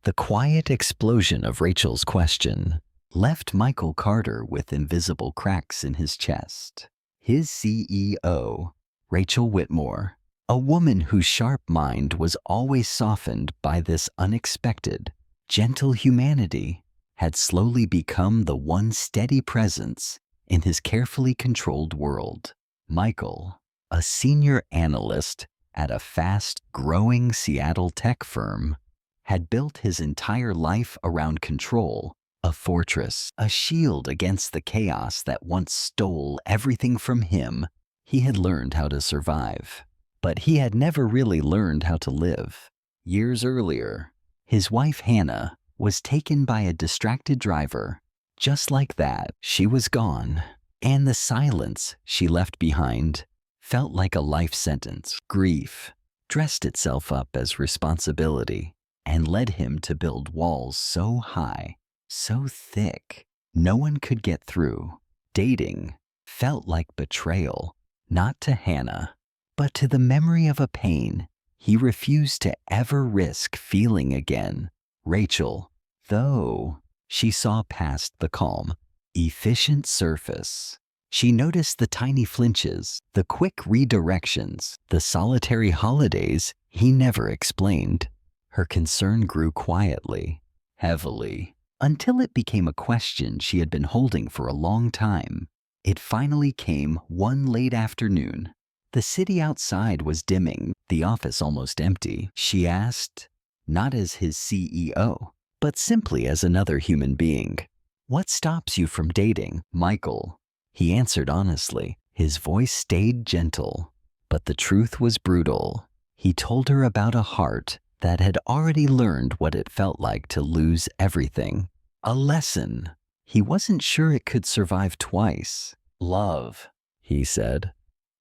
The quiet explosion of Rachel's question left Michael Carter with invisible cracks in his chest. His CEO, Rachel Whitmore, a woman whose sharp mind was always softened by this unexpected, gentle humanity, had slowly become the one steady presence in his carefully controlled world. Michael, a senior analyst at a fast-growing Seattle tech firm, had built his entire life around control, a fortress, a shield against the chaos that once stole everything from him. He had learned how to survive, but he had never really learned how to live. Years earlier, his wife Hannah was taken by a distracted driver. Just like that, she was gone, and the silence she left behind felt like a life sentence. Grief dressed itself up as responsibility and led him to build walls so high, so thick, no one could get through. Dating felt like betrayal, not to Hannah, but to the memory of a pain he refused to ever risk feeling again. Rachel, though, she saw past the calm, efficient surface. She noticed the tiny flinches, the quick redirections, the solitary holidays he never explained. Her concern grew quietly, heavily, until it became a question she had been holding for a long time. It finally came one late afternoon. The city outside was dimming, the office almost empty. She asked, not as his CEO, but simply as another human being, "What stops you from dating, Michael?" He answered honestly. His voice stayed gentle, but the truth was brutal. He told her about a heart that had already learned what it felt like to lose everything. A lesson he wasn't sure it could survive twice. Love, he said,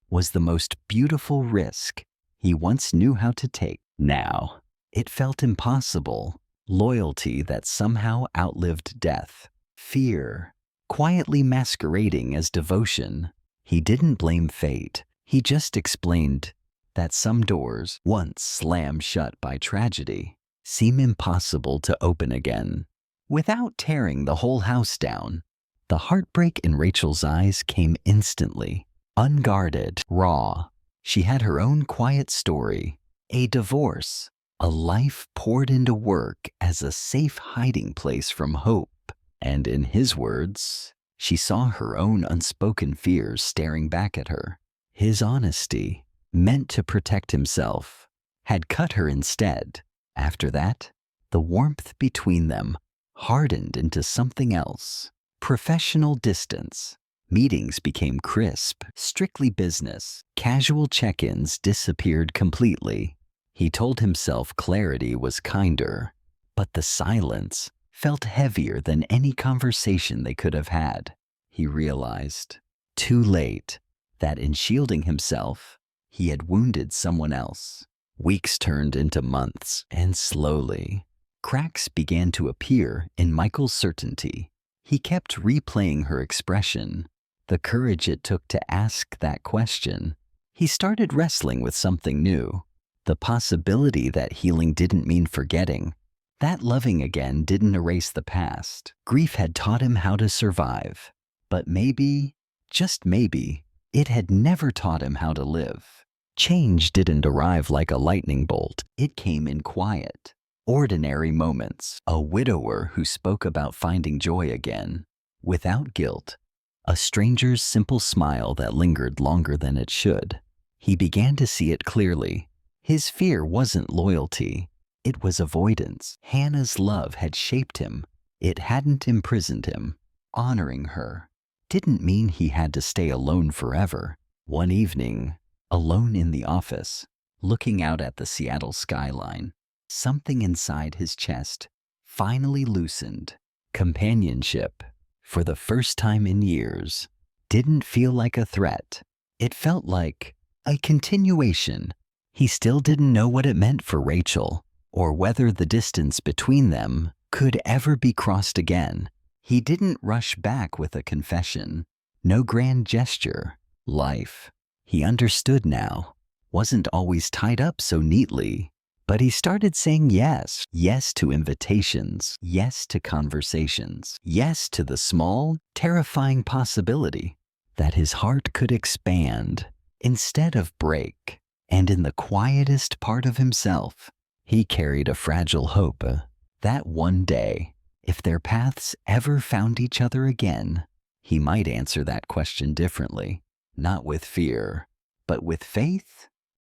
was the most beautiful risk he once knew how to take. Now, it felt impossible. Loyalty that somehow outlived death. Fear, quietly masquerading as devotion. He didn't blame fate. He just explained that some doors, once slammed shut by tragedy, seem impossible to open again. Without tearing the whole house down, the heartbreak in Rachel's eyes came instantly. Unguarded, raw. She had her own quiet story. A divorce. A life poured into work as a safe hiding place from hope. And in his words, she saw her own unspoken fears staring back at her. His honesty, meant to protect himself, had cut her instead. After that, the warmth between them hardened into something else. Professional distance. Meetings became crisp, strictly business. Casual check-ins disappeared completely. He told himself clarity was kinder, but the silence felt heavier than any conversation they could have had. He realized, too late, that in shielding himself, he had wounded someone else. Weeks turned into months, and slowly, cracks began to appear in Michael's certainty. He kept replaying her expression, the courage it took to ask that question. He started wrestling with something new, the possibility that healing didn't mean forgetting, that loving again didn't erase the past. Grief had taught him how to survive, but maybe, just maybe, it had never taught him how to live. Change didn't arrive like a lightning bolt. It came in quiet, ordinary moments. A widower who spoke about finding joy again, without guilt. A stranger's simple smile that lingered longer than it should. He began to see it clearly. His fear wasn't loyalty. It was avoidance. Hannah's love had shaped him. It hadn't imprisoned him. Honoring her didn't mean he had to stay alone forever. One evening, alone in the office, looking out at the Seattle skyline, something inside his chest finally loosened. Companionship, for the first time in years, didn't feel like a threat. It felt like a continuation. He still didn't know what it meant for Rachel, or whether the distance between them could ever be crossed again. He didn't rush back with a confession. No grand gesture. Life, he understood now, wasn't always tied up so neatly. But he started saying yes. Yes to invitations. Yes to conversations. Yes to the small, terrifying possibility that his heart could expand instead of break. And in the quietest part of himself, he carried a fragile hope that one day, if their paths ever found each other again, he might answer that question differently, not with fear, but with faith